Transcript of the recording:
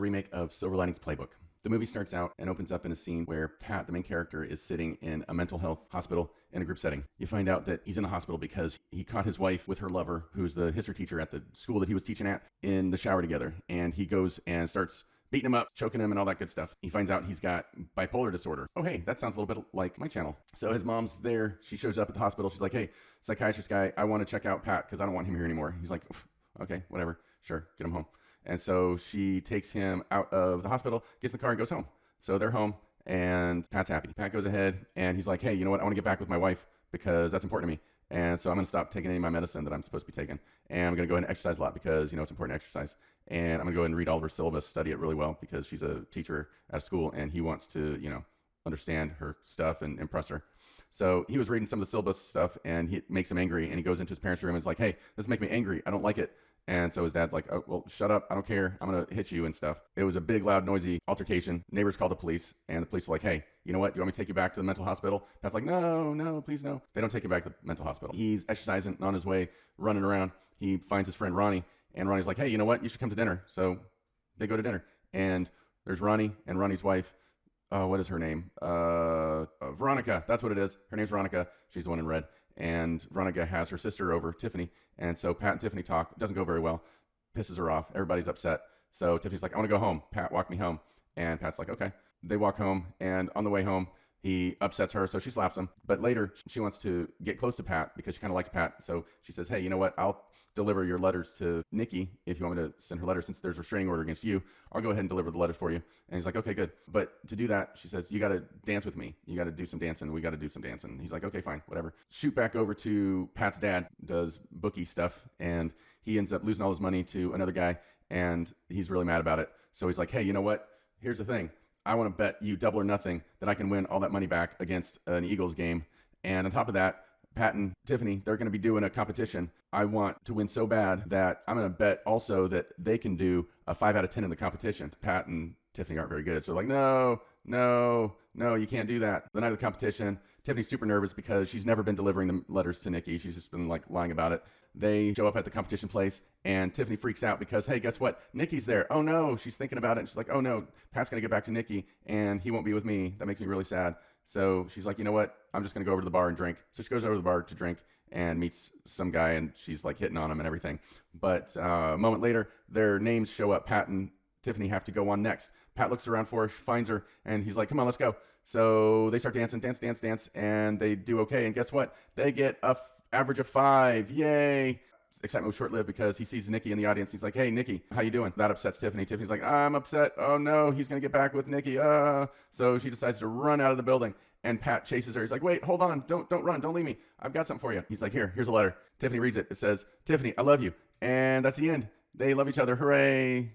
a remake of Silver Linings Playbook. The movie starts out and opens up in a scene where Pat, the main character, is sitting in a mental health hospital in a group setting. You find out that he's in the hospital because he caught his wife with her lover, who's the history teacher at the school that he was teaching at, in the shower together. And he goes and starts beating him up, choking him, and all that good stuff. He finds out he's got bipolar disorder. Oh, hey, that sounds a little bit like my channel. So his mom's there. She shows up at the hospital. She's like, hey, psychiatrist guy, I want to check out Pat because I don't want him here anymore. He's like, okay, whatever. Sure, get him home. And so she takes him out of the hospital, gets in the car, and goes home. So they're home, and Pat's happy. Pat goes ahead, and he's like, hey, you know what? I want to get back with my wife because that's important to me. And so I'm going to stop taking any of my medicine that I'm supposed to be taking. And I'm going to go ahead and exercise a lot because, it's important to exercise. And I'm going to go ahead and read all of her syllabus, study it really well because she's a teacher at a school, and he wants to, understand her stuff and impress her. So he was reading some of the syllabus stuff, and it makes him angry. And he goes into his parents' room and is like, hey, this makes me angry. I don't like it. And so his dad's like, oh, well, shut up. I don't care. I'm going to hit you and stuff. It was a big, loud, noisy altercation. Neighbors called the police, and the police were like, hey, you know what? Do you want me to take you back to the mental hospital? Pat's like, no, please no. They don't take him back to the mental hospital. He's exercising on his way, running around. He finds his friend Ronnie, and Ronnie's like, hey, you know what? You should come to dinner. So they go to dinner, and there's Ronnie and Ronnie's wife. What is her name? Veronica. That's what it is. Her name's Veronica. She's the one in red. And Veronica has her sister over, Tiffany. And so Pat and Tiffany talk. It doesn't go very well. Pisses her off. Everybody's upset. So Tiffany's like, I want to go home. Pat, walk me home. And Pat's like, okay. They walk home. And on the way home, he upsets her. So she slaps him. But later, she wants to get close to Pat because she kind of likes Pat. So she says, hey, you know what? I'll deliver your letters to Nikki if you want me to send her letters. Since there's a restraining order against you, I'll go ahead and deliver the letters for you. And he's like, okay, good. But to do that, she says, you got to dance with me. You got to do some dancing. We got to do some dancing. He's like, okay, fine, whatever. Shoot back over to Pat's dad, does bookie stuff, and he ends up losing all his money to another guy, and he's really mad about it. So he's like, hey, you know what? Here's the thing. I want to bet you double or nothing that I can win all that money back against an Eagles game. And on top of that, Pat and Tiffany, they're going to be doing a competition. I want to win so bad that I'm going to bet also that they can do a 5 out of 10 in the competition. Pat and Tiffany aren't very good. So they're like, no, you can't do that. The night of the competition, Tiffany's super nervous because she's never been delivering the letters to Nikki. She's just been lying about it. They show up at the competition place, and Tiffany freaks out because, hey, guess what? Nikki's there. Oh no, she's thinking about it. And she's like, oh no, Pat's going to get back to Nikki, and he won't be with me. That makes me really sad. So she's like, you know what? I'm just going to go over to the bar and drink. So she goes over to the bar to drink and meets some guy, and she's like hitting on him and everything. But a moment later, their names show up. Pat and Tiffany have to go on next. Pat looks around for her, finds her, and he's like, come on, let's go. So they start dancing, dance, and they do okay. And guess what? They get a average of 5. Yay. Excitement was short-lived because he sees Nikki in the audience. He's like, hey, Nikki, how you doing? That upsets Tiffany. Tiffany's like, I'm upset. Oh, no, he's going to get back with Nikki. So she decides to run out of the building, and Pat chases her. He's like, wait, hold on. Don't run. Don't leave me. I've got something for you. He's like, here's a letter. Tiffany reads it. It says, Tiffany, I love you. And that's the end. They love each other. Hooray.